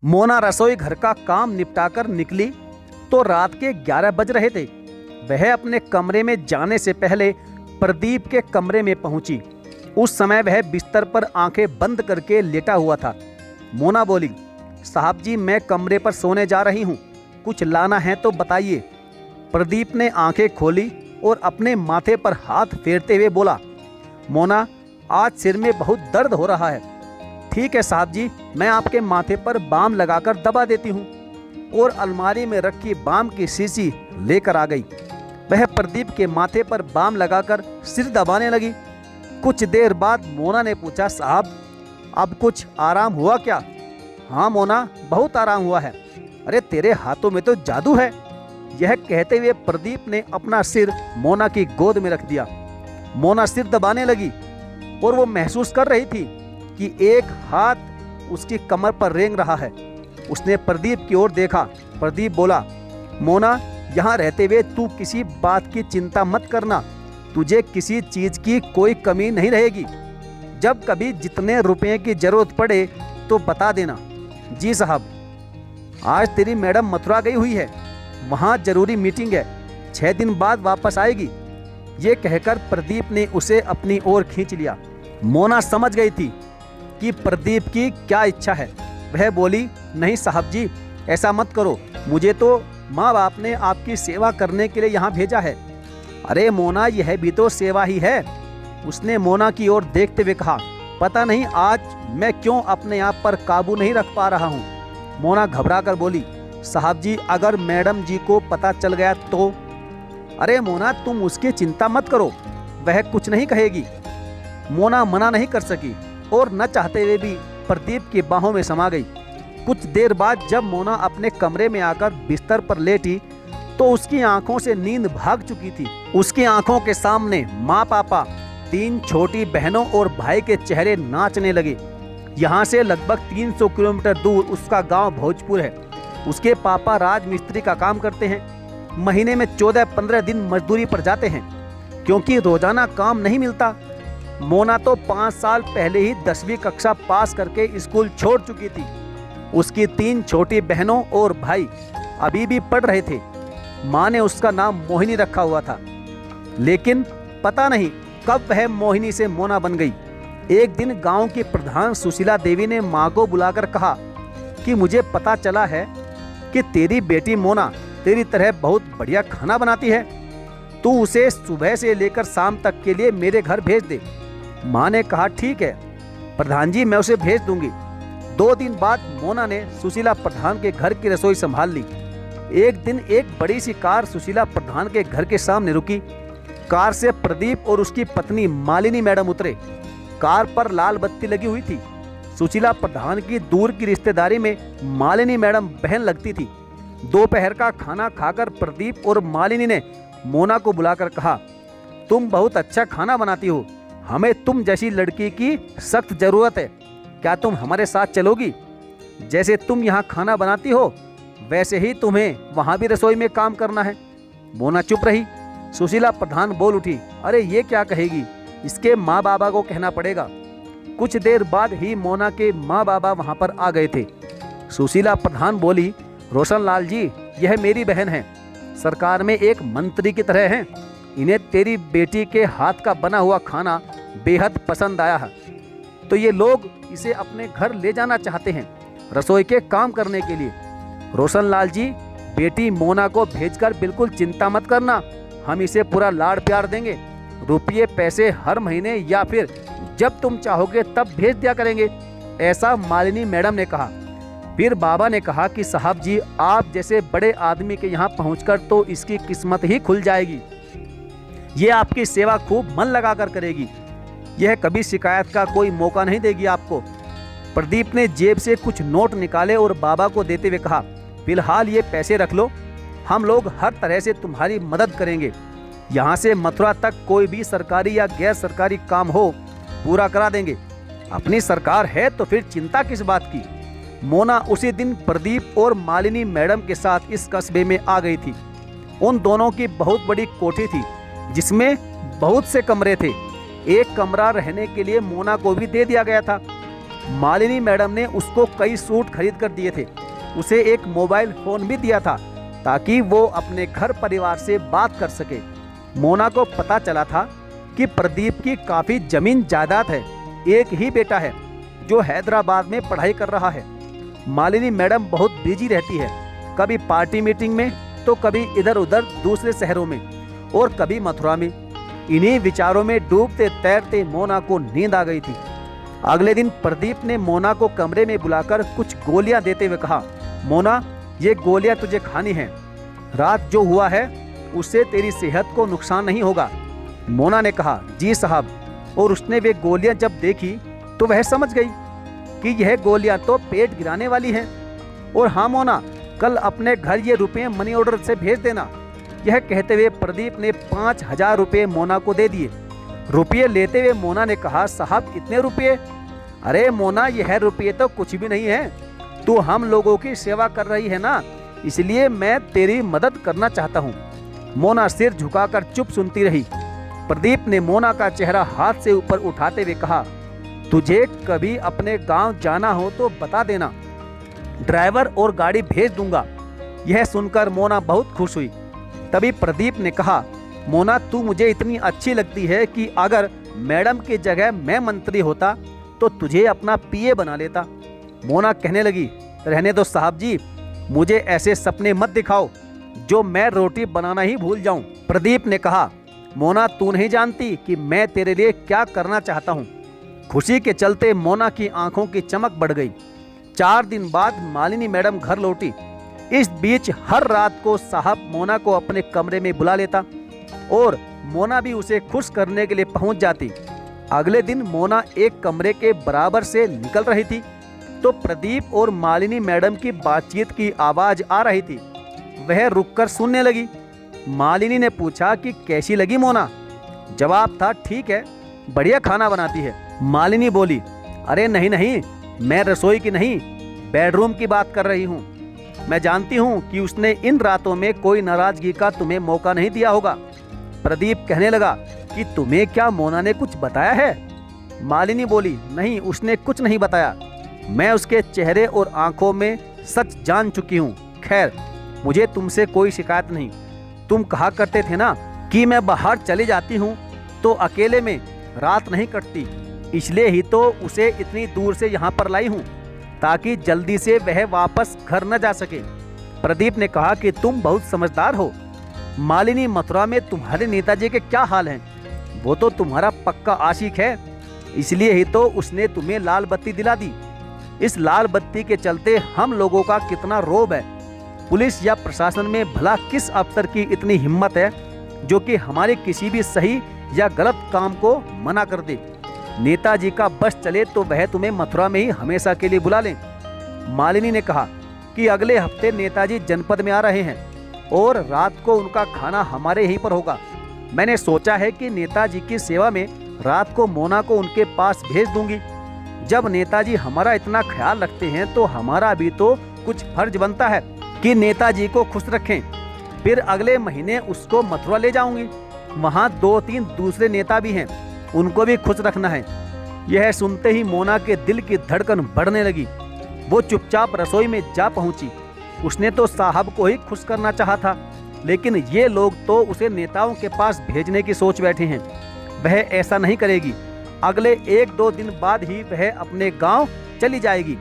मोना रसोई घर का काम निपटाकर निकली तो रात के 11 बज रहे थे। वह अपने कमरे में जाने से पहले प्रदीप के कमरे में पहुंची। उस समय वह बिस्तर पर आंखें बंद करके लेटा हुआ था। मोना बोली, साहब जी मैं कमरे पर सोने जा रही हूं, कुछ लाना है तो बताइए। प्रदीप ने आंखें खोली और अपने माथे पर हाथ फेरते हुए बोला, मोना आज सिर में बहुत दर्द हो रहा है। ठीक है साहब जी, मैं आपके माथे पर बाम लगाकर दबा देती हूँ। और अलमारी में रखी बाम की शीशी लेकर आ गई। वह प्रदीप के माथे पर बाम लगाकर सिर दबाने लगी। कुछ देर बाद मोना ने पूछा, साहब अब कुछ आराम हुआ क्या? हाँ मोना, बहुत आराम हुआ है। अरे तेरे हाथों में तो जादू है। यह कहते हुए प्रदीप ने अपना सिर मोना की गोद में रख दिया। मोना सिर दबाने लगी और वो महसूस कर रही थी कि एक हाथ उसकी कमर पर रेंग रहा है। उसने प्रदीप की ओर देखा। प्रदीप बोला, मोना यहाँ रहते हुए तू किसी बात की चिंता मत करना, तुझे किसी चीज की कोई कमी नहीं रहेगी। जब कभी जितने रुपए की जरूरत पड़े तो बता देना। जी साहब। आज तेरी मैडम मथुरा गई हुई है, वहाँ जरूरी मीटिंग है, 6 दिन बाद वापस आएगी। ये कहकर प्रदीप ने उसे अपनी ओर खींच लिया। मोना समझ गई थी कि प्रदीप की क्या इच्छा है। वह बोली, नहीं साहब जी ऐसा मत करो, मुझे तो माँ बाप ने आपकी सेवा करने के लिए यहाँ भेजा है। अरे मोना यह भी तो सेवा ही है। उसने मोना की ओर देखते हुए कहा, पता नहीं आज मैं क्यों अपने आप पर काबू नहीं रख पा रहा हूँ। मोना घबरा कर बोली, साहब जी अगर मैडम जी को पता चल गया तो? अरे मोना तुम उसकी चिंता मत करो, वह कुछ नहीं कहेगी। मोना मना नहीं कर सकी और न चाहते हुए भी प्रदीप की बाहों में समा गई। कुछ देर बाद जब मोना अपने कमरे में आकर बिस्तर पर लेटी तो उसकी आंखों से नींद भाग चुकी थी। उसकी आंखों के सामने माँ पापा, 3 छोटी बहनों और भाई के चेहरे नाचने लगे। यहाँ से लगभग 300 किलोमीटर दूर उसका गांव भोजपुर है। उसके पापा राजमिस्त्री का काम करते हैं। महीने में 14-15 दिन मजदूरी पर जाते हैं क्योंकि रोजाना काम नहीं मिलता। मोना तो 5 साल पहले ही 10वीं कक्षा पास करके स्कूल छोड़ चुकी थी। उसकी 3 छोटी बहनों और भाई अभी भी पढ़ रहे थे। माँ ने उसका नाम मोहिनी रखा हुआ था, लेकिन पता नहीं कब वह मोहिनी से मोना बन गई। एक दिन गांव की प्रधान सुशीला देवी ने माँ को बुलाकर कहा कि मुझे पता चला है कि तेरी बेटी मोना तेरी तरह बहुत बढ़िया खाना बनाती है, तू उसे सुबह से लेकर शाम तक के लिए मेरे घर भेज दे। माँ ने कहा, ठीक है प्रधान जी, मैं उसे भेज दूंगी। 2 दिन बाद मोना ने सुशीला प्रधान के घर की रसोई संभाल ली। एक दिन एक बड़ी सी कार सुशीला प्रधान के घर के सामने रुकी। कार से प्रदीप और उसकी पत्नी मालिनी मैडम उतरे। कार पर लाल बत्ती लगी हुई थी। सुशीला प्रधान की दूर की रिश्तेदारी में मालिनी मैडम बहन लगती थी। दोपहर का खाना खाकर प्रदीप और मालिनी ने मोना को बुलाकर कहा, तुम बहुत अच्छा खाना बनाती हो, हमें तुम जैसी लड़की की सख्त जरूरत है, क्या तुम हमारे साथ चलोगी? जैसे तुम यहाँ खाना बनाती हो वैसे ही तुम्हें वहाँ भी रसोई में काम करना है। मोना चुप रही। सुशीला प्रधान बोल उठी, अरे ये क्या कहेगी, इसके माँ बाबा को कहना पड़ेगा। कुछ देर बाद ही मोना के माँ बाबा वहाँ पर आ गए थे। सुशीला प्रधान बोली, रोशन लाल जी यह मेरी बहन है, सरकार में एक मंत्री की तरह हैं। इन्हें तेरी बेटी के हाथ का बना हुआ खाना बेहद पसंद आया है, तो ये लोग इसे अपने घर ले जाना चाहते हैं रसोई के काम करने के लिए। रोशन लाल जी बेटी मोना को भेजकर बिल्कुल चिंता मत करना, हम इसे पूरा लाड़ प्यार देंगे। रुपये पैसे हर महीने या फिर जब तुम चाहोगे तब भेज दिया करेंगे, ऐसा मालिनी मैडम ने कहा। फिर बाबा ने कहा कि साहब जी आप जैसे बड़े आदमी के यहाँ पहुँचकर तो इसकी किस्मत ही खुल जाएगी। ये आपकी सेवा खूब मन लगाकर करेगी, यह कभी शिकायत का कोई मौका नहीं देगी आपको। प्रदीप ने जेब से कुछ नोट निकाले और बाबा को देते हुए कहा, फिलहाल ये पैसे रख लो, हम लोग हर तरह से तुम्हारी मदद करेंगे। यहाँ से मथुरा तक कोई भी सरकारी या गैर सरकारी काम हो पूरा करा देंगे। अपनी सरकार है तो फिर चिंता किस बात की। मोना उसी दिन प्रदीप और मालिनी मैडम के साथ इस कस्बे में आ गई थी। उन दोनों की बहुत बड़ी कोठी थी जिसमें बहुत से कमरे थे। एक कमरा रहने के लिए मोना को भी दे दिया गया था। मालिनी मैडम ने उसको कई सूट खरीद कर दिए थे। उसे एक मोबाइल फोन भी दिया था ताकि वो अपने घर परिवार से बात कर सके। मोना को पता चला था कि प्रदीप की काफ़ी जमीन जायदाद है। एक ही बेटा है जो हैदराबाद में पढ़ाई कर रहा है। मालिनी मैडम बहुत बिजी रहती है, कभी पार्टी मीटिंग में तो कभी इधर उधर दूसरे शहरों में और कभी मथुरा में। इन्हीं विचारों में डूबते तैरते मोना को नींद आ गई थी। अगले दिन प्रदीप ने मोना को कमरे में बुलाकर कुछ गोलियां देते हुए कहा, मोना ये गोलियां तुझे खानी हैं। रात जो हुआ है उससे तेरी सेहत को नुकसान नहीं होगा। मोना ने कहा, जी साहब। और उसने वे गोलियां जब देखी तो वह समझ गई कि यह गोलियां तो पेट गिराने वाली हैं। और हाँ मोना, कल अपने घर ये रुपये मनी ऑर्डर से भेज देना। यह कहते हुए प्रदीप ने 5,000 रुपये मोना को दे दिए। रुपये लेते हुए मोना ने कहा, साहब इतने रुपये? अरे मोना, यह रुपये तो कुछ भी नहीं है। तू हम लोगों की सेवा कर रही है ना, इसलिए मैं तेरी मदद करना चाहता हूँ। मोना सिर झुकाकर चुप सुनती रही। प्रदीप ने मोना का चेहरा हाथ से ऊपर उठाते हुए कहा, तुझे कभी अपने गांव जाना हो तो बता देना, ड्राइवर और गाड़ी भेज दूंगा। यह सुनकर मोना बहुत खुश हुई। तभी प्रदीप ने कहा, मोना तू मुझे इतनी अच्छी लगती है कि अगर मैडम की जगह मैं मंत्री होता तो तुझे अपना पीए बना लेता। मोना कहने लगी, रहने दो साहब जी, मुझे ऐसे सपने मत दिखाओ जो मैं रोटी बनाना ही भूल जाऊं। प्रदीप ने कहा, मोना तू नहीं जानती कि मैं तेरे लिए क्या करना चाहता हूं। खुशी के चलते मोना की आंखों की चमक बढ़ गई। 4 दिन बाद मालिनी मैडम घर लौटी। इस बीच हर रात को साहब मोना को अपने कमरे में बुला लेता और मोना भी उसे खुश करने के लिए पहुंच जाती। अगले दिन मोना एक कमरे के बराबर से निकल रही थी तो प्रदीप और मालिनी मैडम की बातचीत की आवाज आ रही थी। वह रुककर सुनने लगी। मालिनी ने पूछा कि कैसी लगी मोना? जवाब था, ठीक है, बढ़िया खाना बनाती है। मालिनी बोली, अरे नहीं नहीं, मैं रसोई की नहीं, बेडरूम की बात कर रही हूँ। मैं जानती हूँ कि उसने इन रातों में कोई नाराजगी का तुम्हें मौका नहीं दिया होगा। प्रदीप कहने लगा कि तुम्हें क्या मोना ने कुछ बताया है? मालिनी बोली, नहीं, उसने कुछ नहीं बताया। मैं उसके चेहरे और आंखों में सच जान चुकी हूँ। खैर, मुझे तुमसे कोई शिकायत नहीं। तुम कहा करते थे ना कि मैं बाहर चली जाती हूँ तो अकेले में रात नहीं कटती, इसलिए ही तो उसे इतनी दूर से यहाँ पर लाई हूँ ताकि जल्दी से वह वापस घर न जा सके। प्रदीप ने कहा कि तुम बहुत समझदार हो। मालिनी, मथुरा में तुम्हारे नेताजी के क्या हाल हैं? वो तो तुम्हारा पक्का आशिक है, इसलिए ही तो उसने तुम्हें लाल बत्ती दिला दी। इस लाल बत्ती के चलते हम लोगों का कितना रोब है। पुलिस या प्रशासन में भला किस अफसर की इतनी हिम्मत है जो कि हमारे किसी भी सही या गलत काम को मना कर दे। नेताजी का बस चले तो वह तुम्हें मथुरा में ही हमेशा के लिए बुला लें। मालिनी ने कहा कि अगले हफ्ते नेताजी जनपद में आ रहे हैं और रात को उनका खाना हमारे यहीं पर होगा। मैंने सोचा है कि नेताजी की सेवा में रात को मोना को उनके पास भेज दूंगी। जब नेताजी हमारा इतना ख्याल रखते हैं तो हमारा भी तो कुछ फर्ज बनता है कि नेताजी को खुश रखें। फिर अगले महीने उसको मथुरा ले जाऊंगी। वहाँ 2-3 दूसरे नेता भी हैं, उनको भी खुश रखना है। यह सुनते ही मोना के दिल की धड़कन बढ़ने लगी। वो चुपचाप रसोई में जा पहुंची। उसने तो साहब को ही खुश करना चाहा था, लेकिन ये लोग तो उसे नेताओं के पास भेजने की सोच बैठे हैं। वह ऐसा नहीं करेगी। अगले 1-2 दिन बाद ही वह अपने गांव चली जाएगी।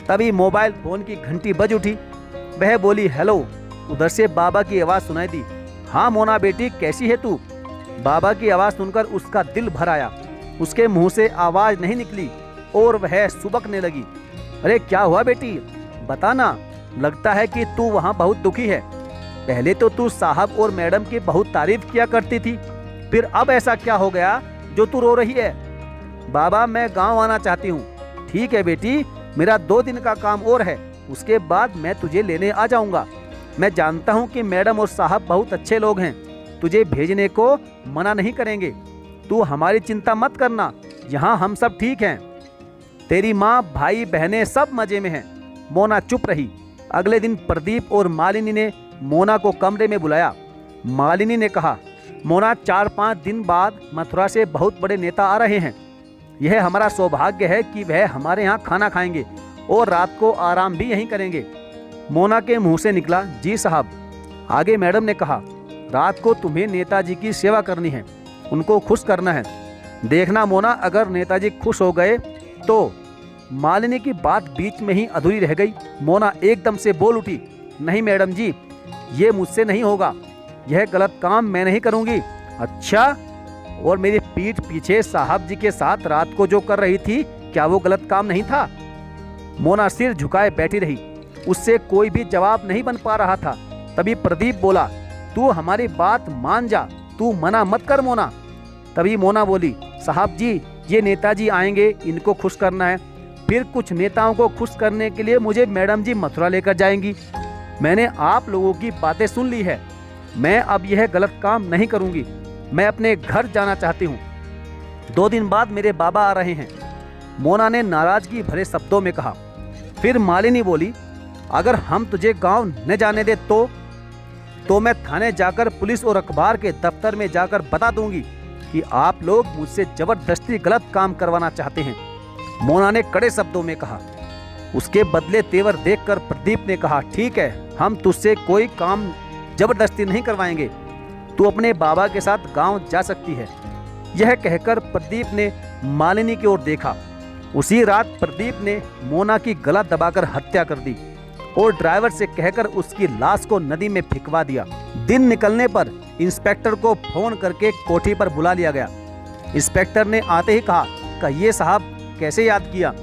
तभी मोबाइल फोन की घंटी बज उठी। वह बोली, हेलो। उधर से बाबा की आवाज़ सुनाई दी। हाँ मोना बेटी, कैसी है तू? बाबा की आवाज़ सुनकर उसका दिल भर आया। उसके मुंह से आवाज़ नहीं निकली और वह सुबकने लगी। अरे क्या हुआ बेटी, बताना। लगता है कि तू वहाँ बहुत दुखी है। पहले तो तू साहब और मैडम की बहुत तारीफ किया करती थी, फिर अब ऐसा क्या हो गया जो तू रो रही है? बाबा, मैं गांव आना चाहती हूँ। ठीक है बेटी, मेरा 2 दिन का काम और है, उसके बाद मैं तुझे लेने आ जाऊँगा। मैं जानता हूँ कि मैडम और साहब बहुत अच्छे लोग हैं, तुझे भेजने को मना नहीं करेंगे। तू हमारी चिंता मत करना, यहाँ हम सब ठीक हैं। तेरी माँ, भाई, बहनें सब मज़े में हैं। मोना चुप रही। अगले दिन प्रदीप और मालिनी ने मोना को कमरे में बुलाया। मालिनी ने कहा, मोना, 4-5 दिन बाद मथुरा से बहुत बड़े नेता आ रहे हैं। यह हमारा सौभाग्य है कि वह हमारे यहाँ खाना खाएंगे और रात को आराम भी यहीं करेंगे। मोना के मुंह से निकला, जी साहब। आगे मैडम ने कहा, रात को तुम्हें नेताजी की सेवा करनी है, उनको खुश करना है। देखना मोना, अगर नेताजी खुश हो गए तो। मालिनी की बात बीच में ही अधूरी रह गई। मोना एकदम से बोल उठी, नहीं मैडम जी, ये मुझसे नहीं होगा, यह गलत काम मैं नहीं करूंगी। अच्छा, और मेरी पीठ पीछे साहब जी के साथ रात को जो कर रही थी, क्या वो गलत काम नहीं था? मोना सिर झुकाए बैठी रही, उससे कोई भी जवाब नहीं बन पा रहा था। तभी प्रदीप बोला, तू हमारी बात मान जा, तू मना मत कर मोना। तभी मोना बोली, साहब जी, ये नेताजी आएंगे, इनको खुश करना है, फिर कुछ नेताओं को खुश करने के लिए मुझे मैडम जी मथुरा लेकर जाएंगी। मैंने आप लोगों की बातें सुन ली है, मैं अब यह गलत काम नहीं करूंगी, मैं अपने घर जाना चाहती हूँ। 2 दिन बाद मेरे बाबा आ रहे हैं, मोना ने नाराजगी भरे शब्दों में कहा। फिर मालिनी बोली, अगर हम तुझे गांव न जाने दे तो मैं थाने जाकर पुलिस और अखबार के दफ्तर में जाकर बता दूंगी कि आप लोग मुझसे जबरदस्ती गलत काम करवाना चाहते हैं, मोना ने कड़े शब्दों में कहा। उसके बदले तेवर देखकर प्रदीप ने कहा, ठीक है, हम तुझसे कोई काम जबरदस्ती नहीं करवाएंगे, तू अपने बाबा के साथ गांव जा सकती है। यह कहकर प्रदीप ने मालिनी की ओर देखा। उसी रात प्रदीप ने मोना की गला दबाकर हत्या कर दी और ड्राइवर से कहकर उसकी लाश को नदी में फेंकवा दिया। दिन निकलने पर इंस्पेक्टर को फोन करके कोठी पर बुला लिया गया। इंस्पेक्टर ने आते ही कहा, कहिए साहब, कैसे याद किया?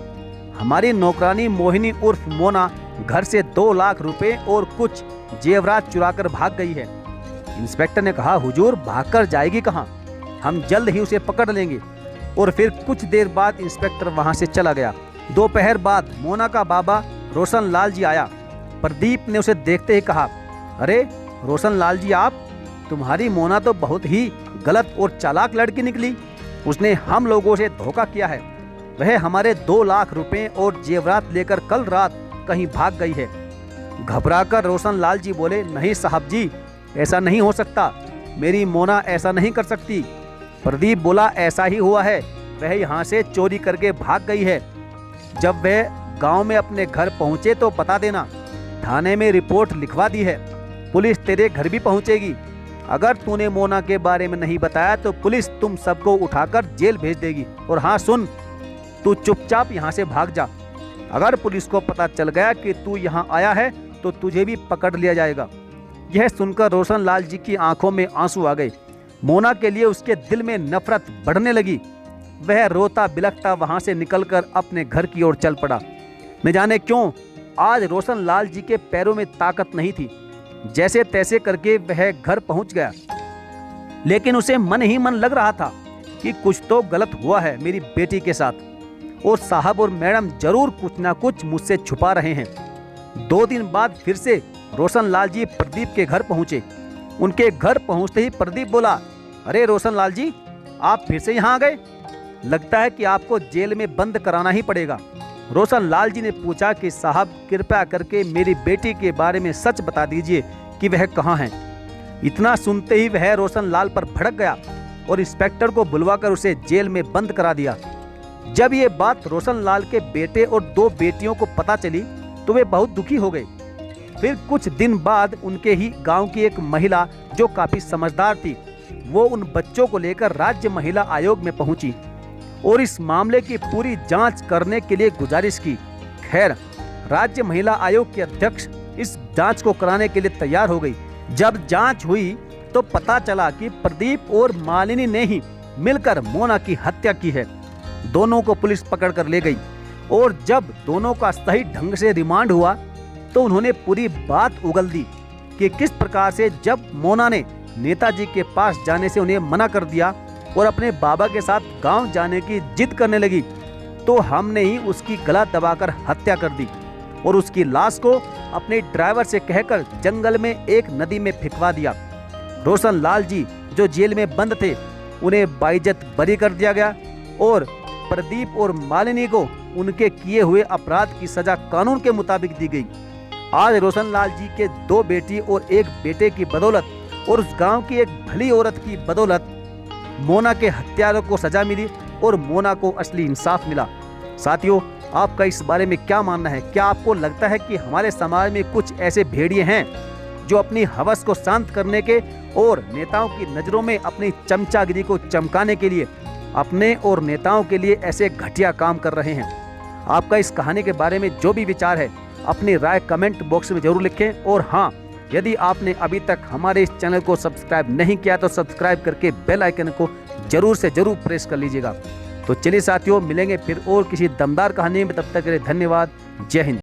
हमारी नौकरानी मोहिनी उर्फ मोना घर से 2 लाख रुपए और कुछ जेवरात चुराकर भाग गई है। इंस्पेक्टर ने कहा, हुजूर, भागकर जाएगी कहाँ? हम जल्द ही उसे पकड़ लेंगे। और फिर कुछ देर बाद इंस्पेक्टर वहां से चला गया। दोपहर बाद मोना का बाबा रोशन लाल जी आया। प्रदीप ने उसे देखते ही कहा, अरे रोशन लाल जी, आप? तुम्हारी मोना तो बहुत ही गलत और चालाक लड़की निकली, उसने हम लोगों से धोखा किया है। वह हमारे 2 लाख रुपए और जेवरात लेकर कल रात कहीं भाग गई है। घबराकर रोशन लाल जी बोले, नहीं साहब जी, ऐसा नहीं हो सकता, मेरी मोना ऐसा नहीं कर सकती। प्रदीप बोला, ऐसा ही हुआ है, वह यहाँ से चोरी करके भाग गई है। जब वह गांव में अपने घर पहुँचे तो बता देना, थाने में रिपोर्ट लिखवा दी है, पुलिस तेरे घर भी पहुँचेगी। अगर तूने मोना के बारे में नहीं बताया तो पुलिस तुम सबको उठाकर जेल भेज देगी। और हाँ सुन, तू चुपचाप यहाँ से भाग जा। अगर पुलिस को पता चल गया कि तू यहाँ आया है तो तुझे भी पकड़ लिया जाएगा। यह सुनकर रोशन लाल जी की आंखों में आंसू आ गए। मोना के लिए उसके दिल में नफरत बढ़ने लगी। वह रोता बिलखता वहां से निकलकर अपने घर की ओर चल पड़ा। न जाने क्यों आज रोशन लाल जी के पैरों में ताकत नहीं थी। जैसे तैसे करके वह घर पहुंच गया, लेकिन उसे मन ही मन लग रहा था कि कुछ तो गलत हुआ है मेरी बेटी के साथ, और साहब और मैडम जरूर कुछ ना कुछ मुझसे छुपा रहे हैं। 2 दिन बाद फिर से रोशन लाल जी प्रदीप के घर पहुंचे। उनके घर पहुंचते ही प्रदीप बोला, अरे रोशन लाल जी, आप फिर से यहाँ आ गए? लगता है कि आपको जेल में बंद कराना ही पड़ेगा। रोशन लाल जी ने पूछा कि साहब, कृपया करके मेरी बेटी के बारे में सच बता दीजिए कि वह कहाँ है। इतना सुनते ही वह रोशन लाल पर भड़क गया और इंस्पेक्टर को बुलवाकर उसे जेल में बंद करा दिया। जब ये बात रोशन लाल के बेटे और 2 बेटियों को पता चली तो वे बहुत दुखी हो गए। फिर कुछ दिन बाद उनके ही गांव की एक महिला जो काफी समझदार थी, वो उन बच्चों को लेकर राज्य महिला आयोग में पहुंची और इस मामले की पूरी जांच करने के लिए गुजारिश की। खैर, राज्य महिला आयोग के अध्यक्ष इस जांच को कराने के लिए तैयार हो गई। जब जांच हुई तो पता चला कि प्रदीप और मालिनी ने ही मिलकर मोना की हत्या की है। दोनों को पुलिस पकड़ कर ले गई और जब दोनों का सही ढंग से रिमांड हुआ तो उन्होंने पूरी बात उगल दी कि किस प्रकार से जब मोना ने नेताजी के पास जाने से उन्हें मना कर दिया और अपने बाबा के साथ गांव जाने की जिद करने लगी, तो हमने ही उसकी गला दबाकर हत्या कर दी और उसकी लाश को अपने ड्राइवर से कहकर जंगल में एक नदी में फेंकवा दिया। रोशन लाल जी जो जेल में बंद थे, उन्हें बाइज्जत बरी कर दिया गया और प्रदीप और मालिनी को उनके किए हुए अपराध की सजा कानून के मुताबिक दी गई। आज रोशन लाल जी के 2 बेटी और 1 बेटे की बदौलत और उस गांव की एक भली औरत की बदौलत मोना के हत्यारों को सजा मिली और मोना को असली इंसाफ मिला। साथियों, आपका इस बारे में क्या मानना है? क्या आपको लगता है कि हमारे समाज में कुछ ऐसे भेड़िए हैं जो अपनी हवस को शांत करने के और नेताओं की नज़रों में अपनी चमचागिरी को चमकाने के लिए अपने और नेताओं के लिए ऐसे घटिया काम कर रहे हैं? आपका इस कहानी के बारे में जो भी विचार है अपनी राय कमेंट बॉक्स में जरूर लिखें। और हाँ, यदि आपने अभी तक हमारे इस चैनल को सब्सक्राइब नहीं किया तो सब्सक्राइब करके बेल आइकन को जरूर से जरूर प्रेस कर लीजिएगा। तो चलिए साथियों, मिलेंगे फिर और किसी दमदार कहानी में। तब तक के लिए धन्यवाद। जय हिंद।